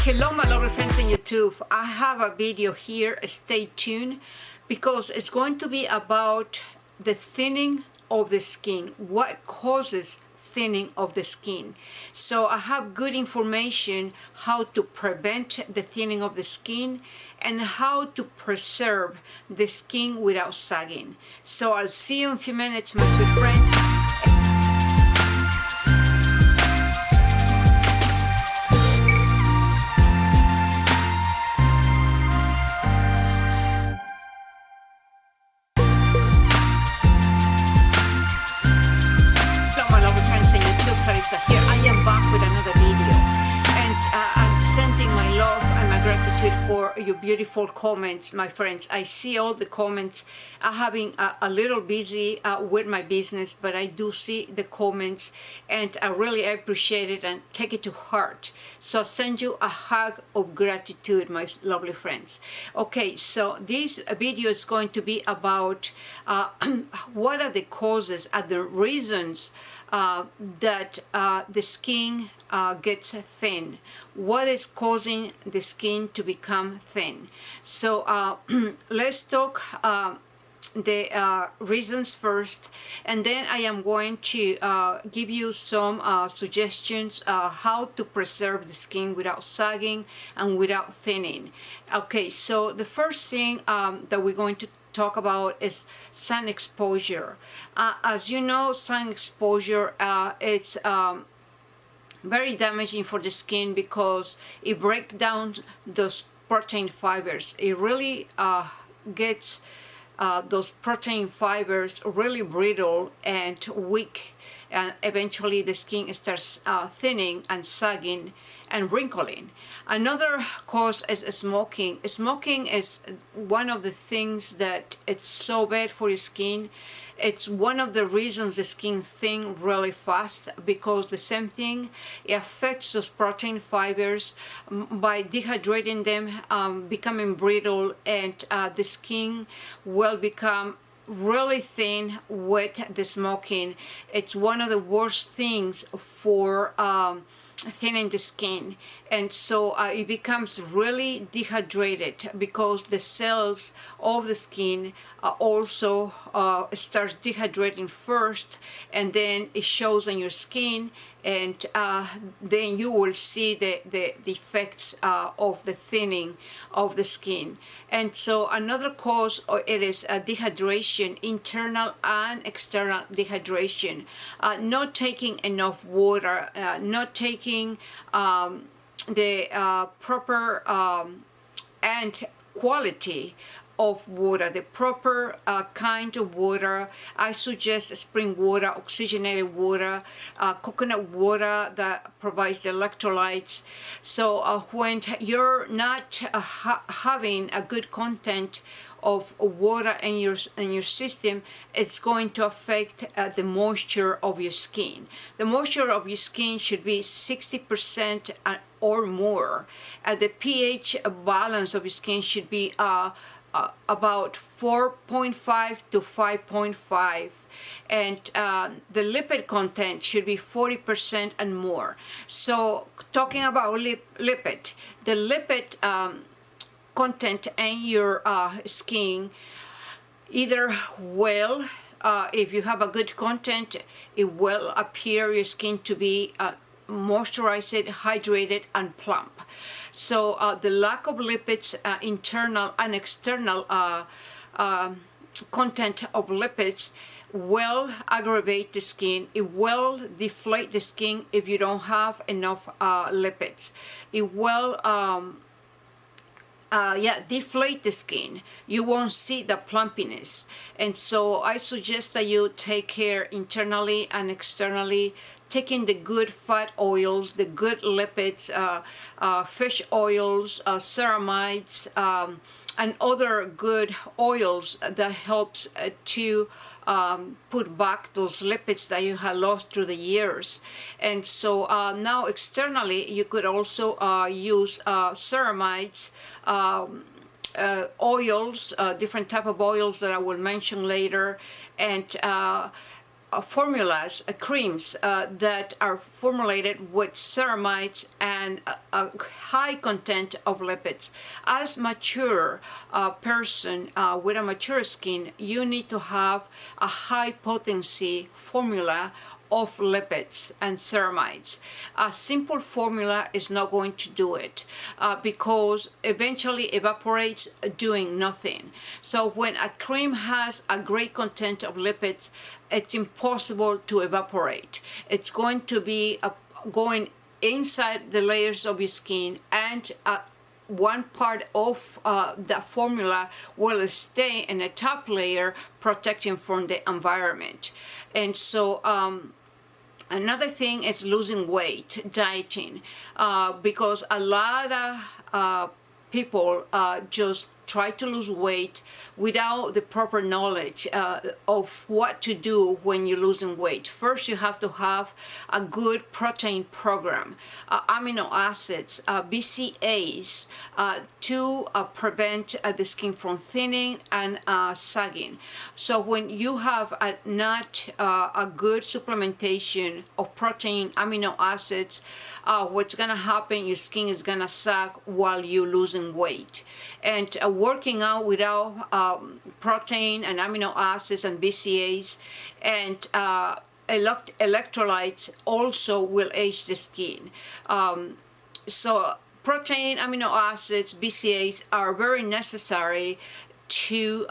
Hello my lovely friends on YouTube. I have a video here, stay tuned, because it's going to be about the thinning of the skin, what causes thinning of the skin. So I have good information how to prevent the thinning of the skin and how to preserve the skin without sagging. So I'll see you in a few minutes, my sweet friends. Here I am back with another video, and I'm sending my love and my gratitude for your beautiful comments, my friends. I see all the comments. I'm having a little busy with my business, but I do see the comments and I really appreciate it and take it to heart. So I send you a hug of gratitude, my lovely friends. Okay, so this video is going to be about what are the causes and the reasons that the skin gets thin. What is causing the skin to become thin? So let's talk the reasons first, and then I am going to give you some suggestions how to preserve the skin without sagging and without thinning. Okay, so the first thing that we're going to talk about is sun exposure. As you know, sun exposure it's very damaging for the skin because it breaks down those protein fibers. It really gets those protein fibers really brittle and weak, and eventually the skin starts thinning and sagging and wrinkling. Another cause is smoking. Smoking is one of the things that it's so bad for your skin. It's one of the reasons the skin thin really fast, because the same thing, it affects those protein fibers by dehydrating them, becoming brittle, and the skin will become really thin with the smoking. It's one of the worst things for thinning the skin, and so it becomes really dehydrated because the cells of the skin also start dehydrating first, and then it shows on your skin, and then you will see the effects of the thinning of the skin. And so another cause, it is dehydration, internal and external dehydration, not taking enough water, not taking the proper and quality of water, the proper kind of water. I suggest spring water, oxygenated water, coconut water that provides the electrolytes. So when you're not having a good content of water in your system, it's going to affect the moisture of your skin. The moisture of your skin should be 60% or more. The pH balance of your skin should be about 4.5 to 5.5, and the lipid content should be 40% and more. So talking about lipid, the lipid content in your skin, either will, if you have a good content, it will appear your skin to be moisturized, hydrated, and plump. So the lack of lipids, internal and external content of lipids, will aggravate the skin. It will deflate the skin if you don't have enough lipids. It will deflate the skin. You won't see the plumpiness. And so I suggest that you take care internally and externally, taking the good fat oils, the good lipids, fish oils, ceramides, and other good oils that helps to put back those lipids that you have lost through the years. And so now externally, you could also use ceramides, oils, different type of oils that I will mention later, and formulas, creams that are formulated with ceramides and a high content of lipids. As mature person with a mature skin, you need to have a high potency formula of lipids and ceramides. A simple formula is not going to do it because eventually evaporates doing nothing. So when a cream has a great content of lipids, it's impossible to evaporate. It's going to be going inside the layers of your skin, and one part of the formula will stay in the top layer, protecting from the environment. And so another thing is losing weight, dieting, because a lot of people just try to lose weight without the proper knowledge of what to do when you're losing weight. First, you have to have a good protein program, amino acids, BCAAs, to prevent the skin from thinning and sagging. So when you have not a good supplementation of protein, amino acids, what's gonna happen, your skin is gonna sag while you're losing weight. And working out without protein and amino acids and BCAAs and electrolytes also will age the skin. So protein, amino acids, BCAAs are very necessary to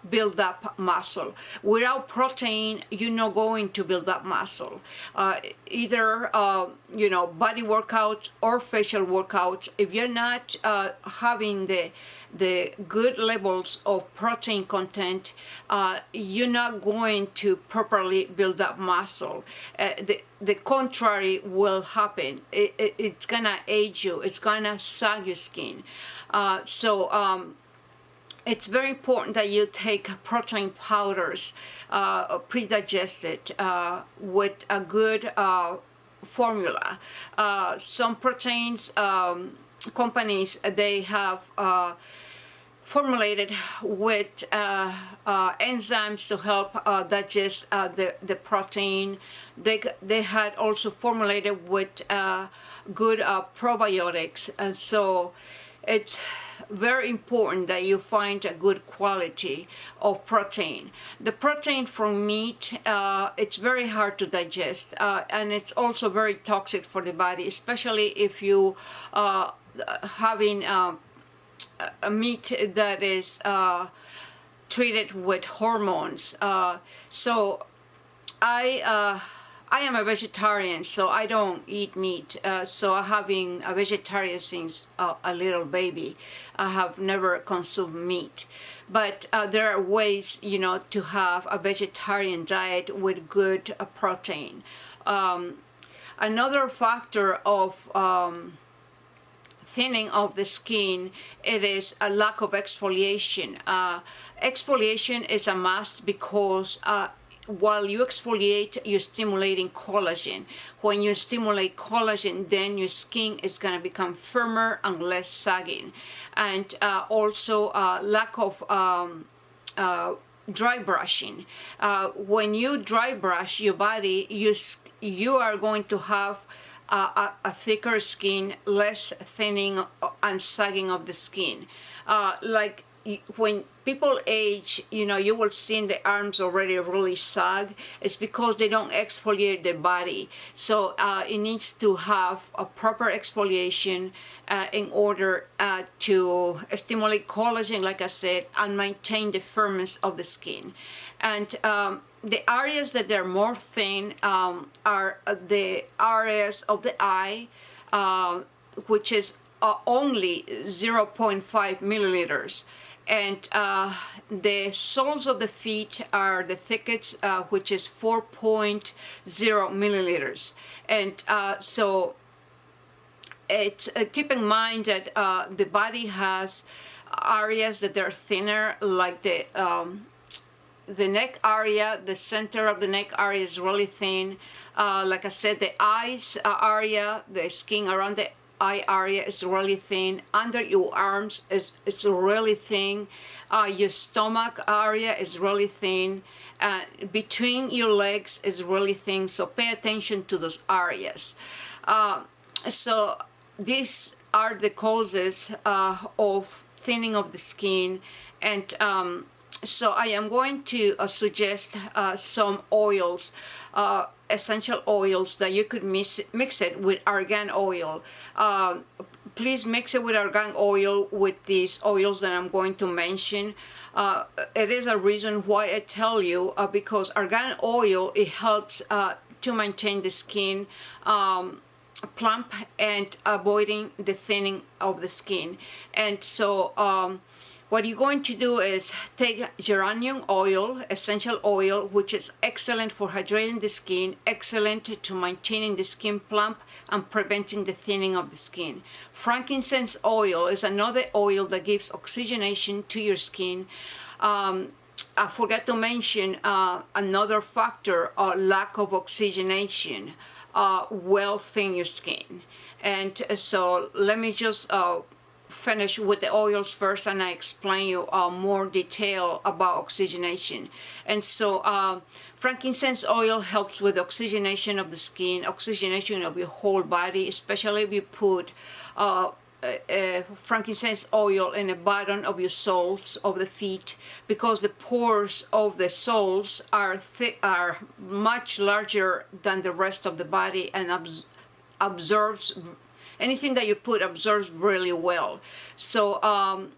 build up muscle. Without protein, you're not going to build up muscle. Either body workouts or facial workouts, if you're not having the good levels of protein content, you're not going to properly build up muscle. The contrary will happen. It's gonna age you. It's gonna sag your skin. It's very important that you take protein powders, pre-digested, with a good formula. Some proteins companies, they have formulated with enzymes to help digest the protein. They had also formulated with good probiotics, and so it's very important that you find a good quality of protein. The protein from meat, it's very hard to digest, and it's also very toxic for the body, especially if you having a meat that is treated with hormones. So I am a vegetarian, so I don't eat meat. So I have been a vegetarian since a little baby. I have never consumed meat. But there are ways, to have a vegetarian diet with good protein. Another factor of thinning of the skin, it is a lack of exfoliation. Exfoliation is a must because while you exfoliate, you're stimulating collagen. When you stimulate collagen, then your skin is going to become firmer and less sagging. And also lack of dry brushing. When you dry brush your body, you are going to have a thicker skin, less thinning and sagging of the skin. Like when people age, you will see the arms already really sag. It's because they don't exfoliate their body. So it needs to have a proper exfoliation in order to stimulate collagen, like I said, and maintain the firmness of the skin. And the areas that are more thin are the areas of the eye, which is only 0.5 milliliters. And the soles of the feet are the thickest, which is 4.0 milliliters. And so it's keep in mind that the body has areas that are thinner, like the neck area. The center of the neck area is really thin. Like I said, the eyes area, the skin around the eye area is really thin. Under your arms it's really thin. Your stomach area is really thin. Between your legs is really thin. So pay attention to those areas. So these are the causes of thinning of the skin. And so I am going to suggest some oils, essential oils that you could mix it with argan oil. Please mix it with argan oil with these oils that I'm going to mention. It is a reason why I tell you, because argan oil, it helps to maintain the skin plump and avoiding the thinning of the skin. And so what you're going to do is take geranium oil, essential oil, which is excellent for hydrating the skin, excellent to maintaining the skin plump and preventing the thinning of the skin. Frankincense oil is another oil that gives oxygenation to your skin. I forgot to mention another factor, lack of oxygenation will thin your skin. And so let me just finish with the oils first, and I explain you more detail about oxygenation. And so frankincense oil helps with oxygenation of the skin, oxygenation of your whole body, especially if you put frankincense oil in the bottom of your soles of the feet, because the pores of the soles are much larger than the rest of the body, and absorbs anything that you put absorbs really well. So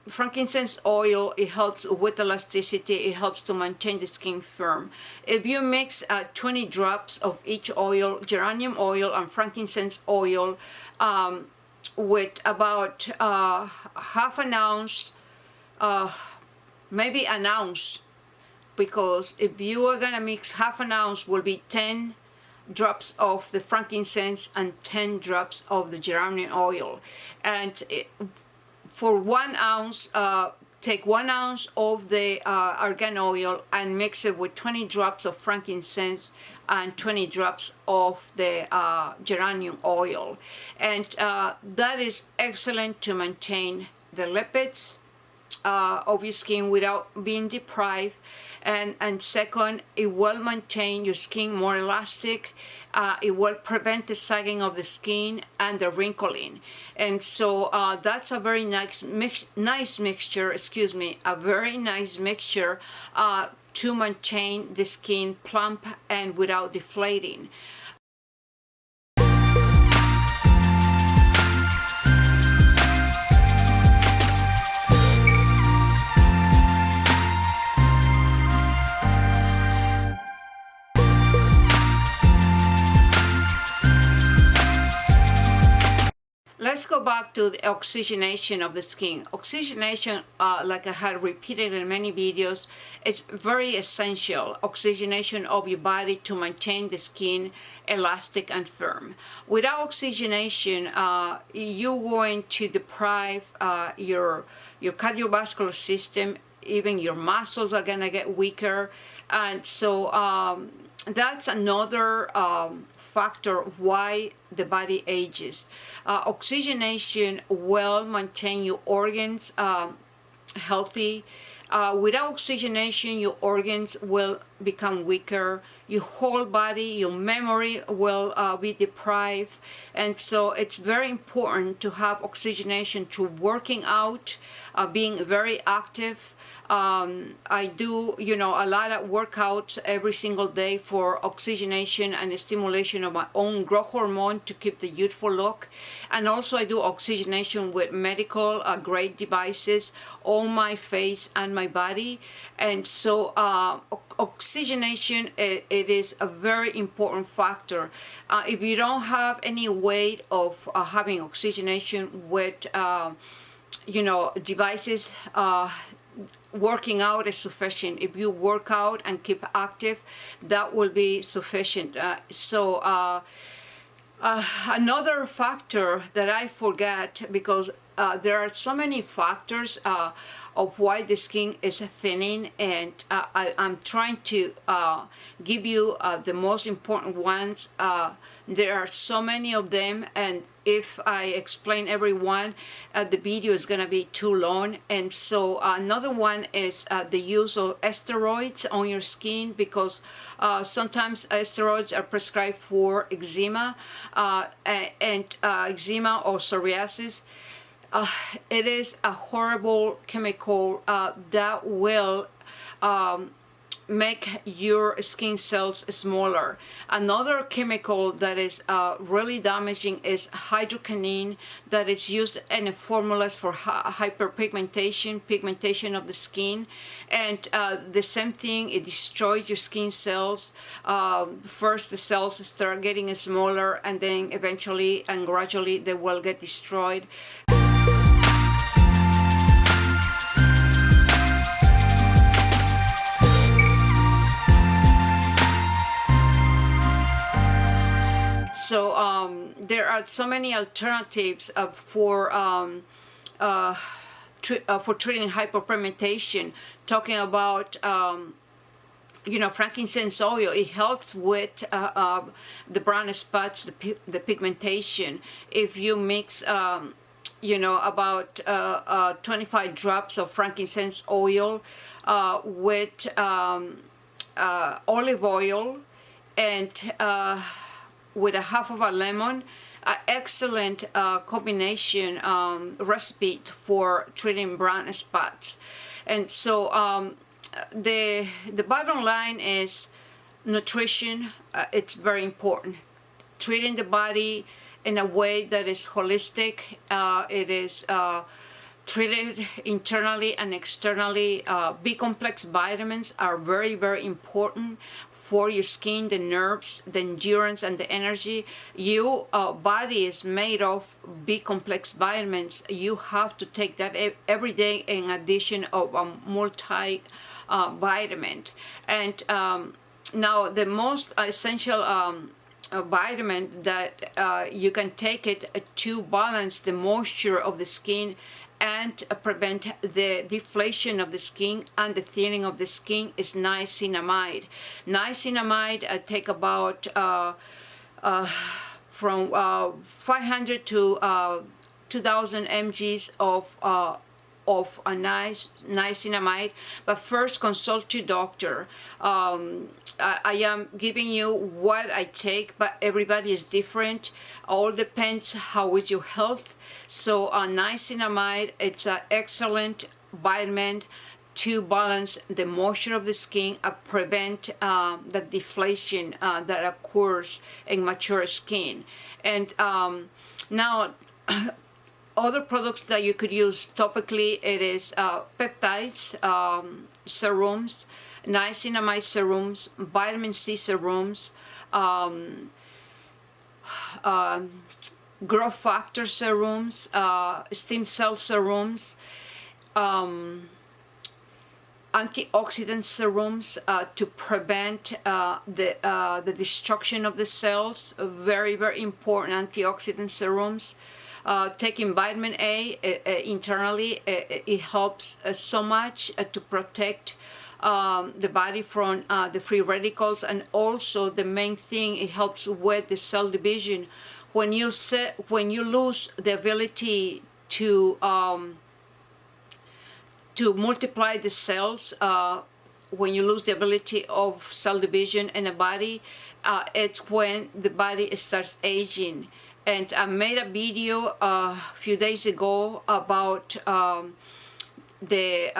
frankincense oil, it helps with elasticity, it helps to maintain the skin firm. If you mix 20 drops of each oil, geranium oil and frankincense oil, with about half an ounce, maybe an ounce, because if you are gonna mix half an ounce, will be 10 drops of the frankincense and 10 drops of the geranium oil. And for 1 ounce, take 1 ounce of the argan oil and mix it with 20 drops of frankincense and 20 drops of the geranium oil. And that is excellent to maintain the lipids of your skin without being deprived. And second, it will maintain your skin more elastic. It will prevent the sagging of the skin and the wrinkling. And so that's a very nice mixture, a very nice mixture to maintain the skin plump and without deflating. Let's go back to the oxygenation of the skin. Oxygenation, like I had repeated in many videos, it's very essential. Oxygenation of your body to maintain the skin elastic and firm. Without oxygenation, you're going to deprive your cardiovascular system. Even your muscles are gonna get weaker, and so that's another factor why the body ages. Oxygenation will maintain your organs healthy. Without oxygenation, your organs will become weaker. Your whole body, your memory will be deprived. And so it's very important to have oxygenation through working out, being very active. I do, a lot of workouts every single day for oxygenation and stimulation of my own growth hormone to keep the youthful look. And also I do oxygenation with medical grade devices on my face and my body. And so oxygenation, it is a very important factor. If you don't have any way of having oxygenation with, devices, working out is sufficient. If you work out and keep active, that will be sufficient. Another factor that I forget, because there are so many factors of why the skin is thinning, and I'm trying to give you the most important ones. There are so many of them, and if I explain every one, the video is going to be too long. And so another one is the use of steroids on your skin, because sometimes steroids are prescribed for eczema and eczema or psoriasis. It is a horrible chemical that will make your skin cells smaller. Another chemical that is really damaging is hydroquinone, that is used in formulas for pigmentation of the skin. And the same thing, it destroys your skin cells. First the cells start getting smaller, and then eventually and gradually they will get destroyed. So there are so many alternatives for treating hyperpigmentation. Talking about frankincense oil, it helps with the brown spots, the pigmentation. If you mix about 25 drops of frankincense oil with olive oil and with a half of a lemon, an excellent combination recipe for treating brown spots. And so the bottom line is nutrition. It's very important. Treating the body in a way that is holistic. It is treated internally and externally. B-complex vitamins are very, very important for your skin, the nerves, the endurance, and the energy. Your body is made of B-complex vitamins. You have to take that every day in addition of a multi-vitamin. And now the most essential vitamin that you can take it to balance the moisture of the skin and prevent the deflation of the skin and the thinning of the skin is niacinamide. Niacinamide take about from 500 to 2,000 mg of a niacinamide. But first, consult your doctor. I am giving you what I take, but everybody is different. All depends how is your health. So niacinamide, it's an excellent vitamin to balance the moisture of the skin and prevent the deflation that occurs in mature skin. And now other products that you could use topically, it is peptides, serums, niacinamide serums, vitamin C serums, growth factor serums, stem cell serums, antioxidant serums to prevent the destruction of the cells. Very, very important antioxidant serums. Taking vitamin A internally, it helps so much to protect the body from the free radicals, and also the main thing, it helps with the cell division. When you lose the ability to multiply the cells, when you lose the ability of cell division in the body, it's when the body starts aging. And I made a video a few days ago about the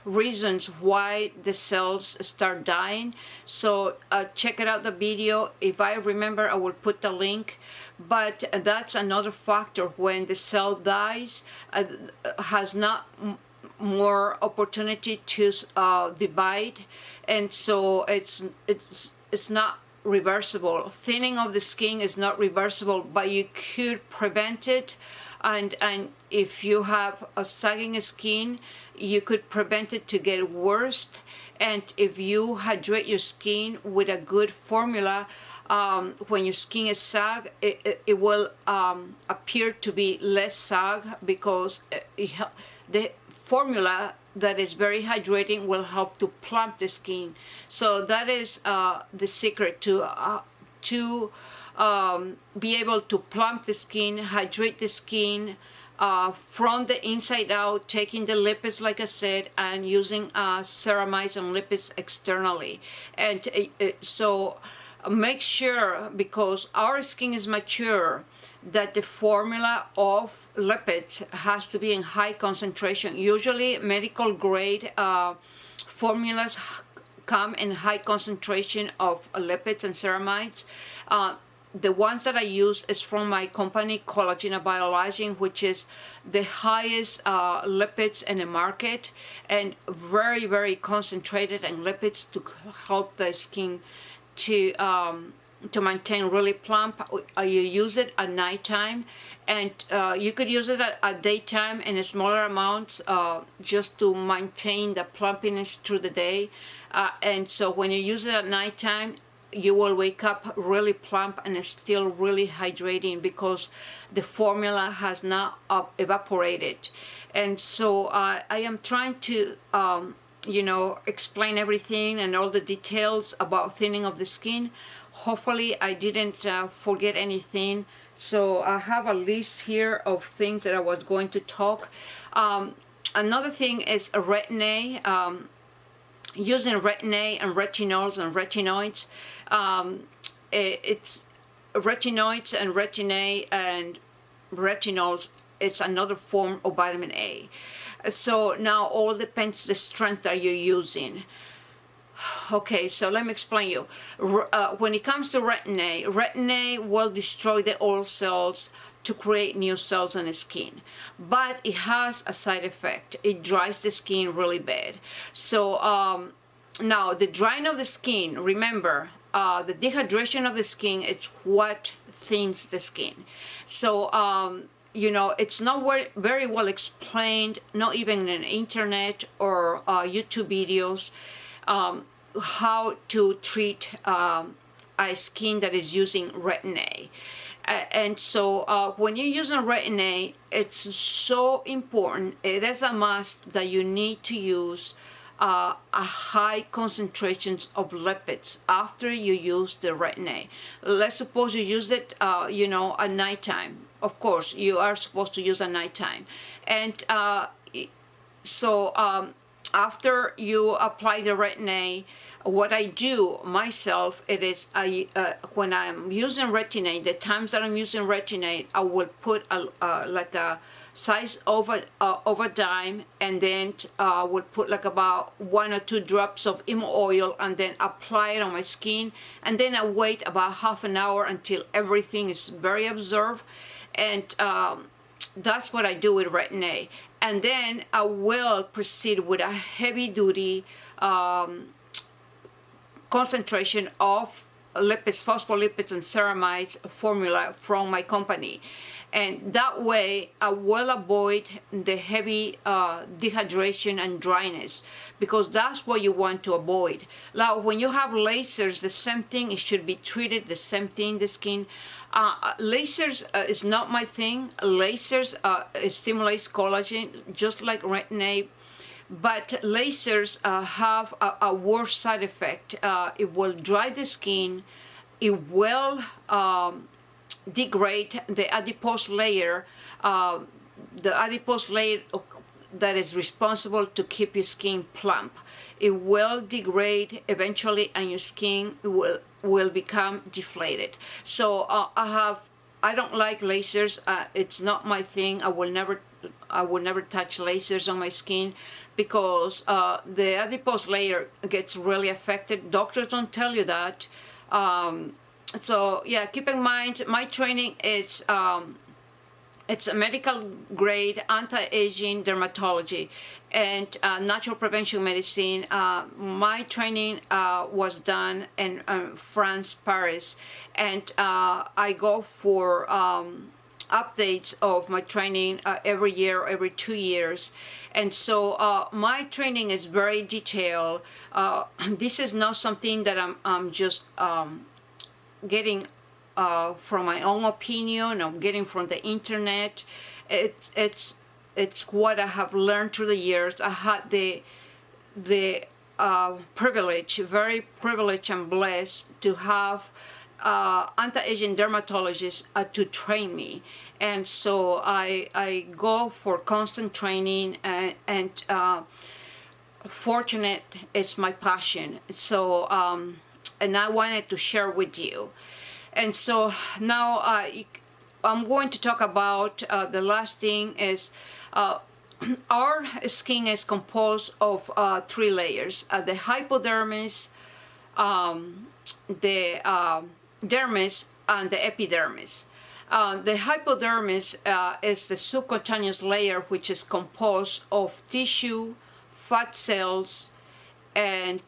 reasons why the cells start dying. So check it out, the video. If I remember, I will put the link. But that's another factor. When the cell dies, has not more opportunity to divide, and so it's not reversible. Thinning of the skin is not reversible, but you could prevent it. And if you have a sagging skin, you could prevent it to get worse. And if you hydrate your skin with a good formula, when your skin is sag, it will appear to be less sag, because the formula that is very hydrating will help to plump the skin. So that is the secret to be able to plump the skin, hydrate the skin from the inside out, taking the lipids, like I said, and using ceramides and lipids externally. And so make sure, because our skin is mature, that the formula of lipids has to be in high concentration. Usually medical grade formulas come in high concentration of lipids and ceramides. The ones that I use is from my company, Collagen Biologing, which is the highest lipids in the market, and very, very concentrated in lipids to help the skin to maintain really plump. You use it at nighttime, and you could use it at daytime in smaller amounts, just to maintain the plumpiness through the day. And so when you use it at nighttime, you will wake up really plump and still really hydrating, because the formula has not evaporated. And so I am trying to explain everything and all the details about thinning of the skin. Hopefully I didn't forget anything. So I have a list here of things that I was going to talk. Another thing is retin-A. Using retin-A and retinols and retinoids. It's retinoids and retin-A and retinols. It's another form of vitamin A. So now all depends the strength that you're using. Okay, so let me explain you. When it comes to retin-A will destroy the old cells to create new cells in the skin, but it has a side effect. It dries the skin really bad. So now the drying of the skin, remember, the dehydration of the skin is what thins the skin. So it's not very well explained, not even in the internet or YouTube videos, how to treat a skin that is using retin-A. And so when you're using retin-A, it's so important, it is a must that you need to use a high concentrations of lipids after you use the retin-A. Let's suppose you use it, at nighttime. Of course, you are supposed to use at nighttime. And after you apply the retin-A, what I do myself, it is when I'm using retin-A, the times that I'm using retin-A, I will put like a size of a dime, and then I would put like about 1 or 2 drops of emo oil, and then apply it on my skin, and then I wait about half an hour until everything is very absorbed. And that's what I do with retin-A. And then I will proceed with a heavy duty concentration of lipids, phospholipids and ceramides formula from my company. And that way I will avoid the heavy dehydration and dryness, because that's what you want to avoid. Now when you have lasers, the same thing, it should be treated the same thing, the skin. Lasers is not my thing. Lasers stimulates collagen just like retin-A, but lasers have a worse side effect. It will dry the skin, it will degrade the adipose layer, that is responsible to keep your skin plump. It will degrade eventually, and your skin will become deflated. So I don't like lasers. It's not my thing. I will never touch lasers on my skin, because the adipose layer gets really affected. Doctors don't tell you that. So yeah, keep in mind, my training is it's a medical grade anti-aging dermatology and natural prevention medicine. My training was done in France, Paris, and I go for updates of my training every year, every 2 years. And so my training is very detailed. This is not something that I'm just getting from my own opinion or getting from the internet. It's what I have learned through the years. I had the privilege, very privileged and blessed to have anti-aging dermatologists to train me, and so I go for constant training, and fortunate, it's my passion. So and I wanted to share with you. And so now I'm going to talk about the last thing is our skin is composed of 3 layers: the hypodermis, the dermis, and the epidermis. The hypodermis is the subcutaneous layer, which is composed of tissue, fat cells, and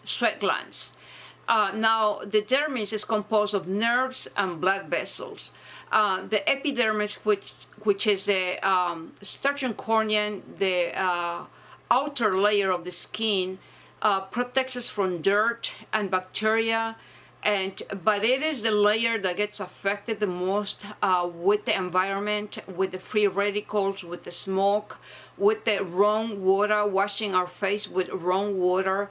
sweat glands. Now, the dermis is composed of nerves and blood vessels. The epidermis, which is the starch cornea, the outer layer of the skin, protects us from dirt and bacteria, but it is the layer that gets affected the most with the environment, with the free radicals, with the smoke, with the wrong water, washing our face with wrong water.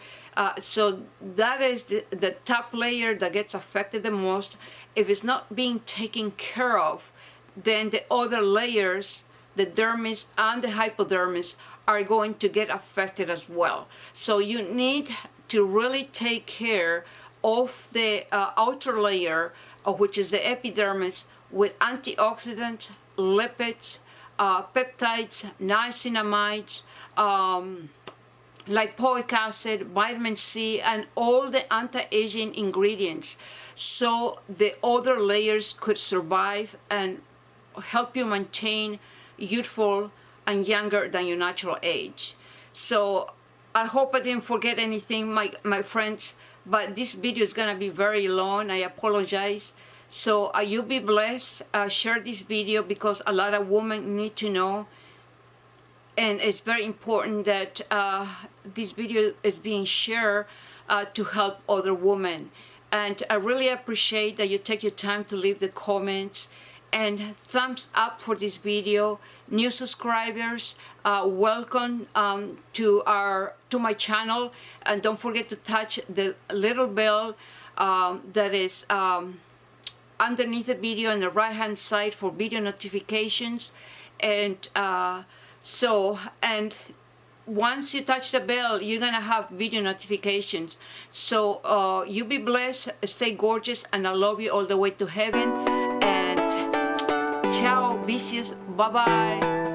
So that is the top layer that gets affected the most. If it's not being taken care of, then the other layers, the dermis and the hypodermis, are going to get affected as well. So you need to really take care of the outer layer, which is the epidermis, with antioxidants, lipids, peptides, niacinamides, lipoic acid, vitamin C, and all the anti-aging ingredients, so the other layers could survive and help you maintain youthful and younger than your natural age. So I hope I didn't forget anything, my friends, but this video is gonna be very long. I apologize. So you be blessed. Share this video because a lot of women need to know, and it's very important that this video is being shared to help other women. And I really appreciate that you take your time to leave the comments, and thumbs up for this video. New subscribers, welcome to my channel, and don't forget to touch the little bell that is underneath the video on the right hand side for video notifications. And once you touch the bell, you're gonna have video notifications. So you be blessed, stay gorgeous, and I love you all the way to heaven. And ciao, vicious, bye bye.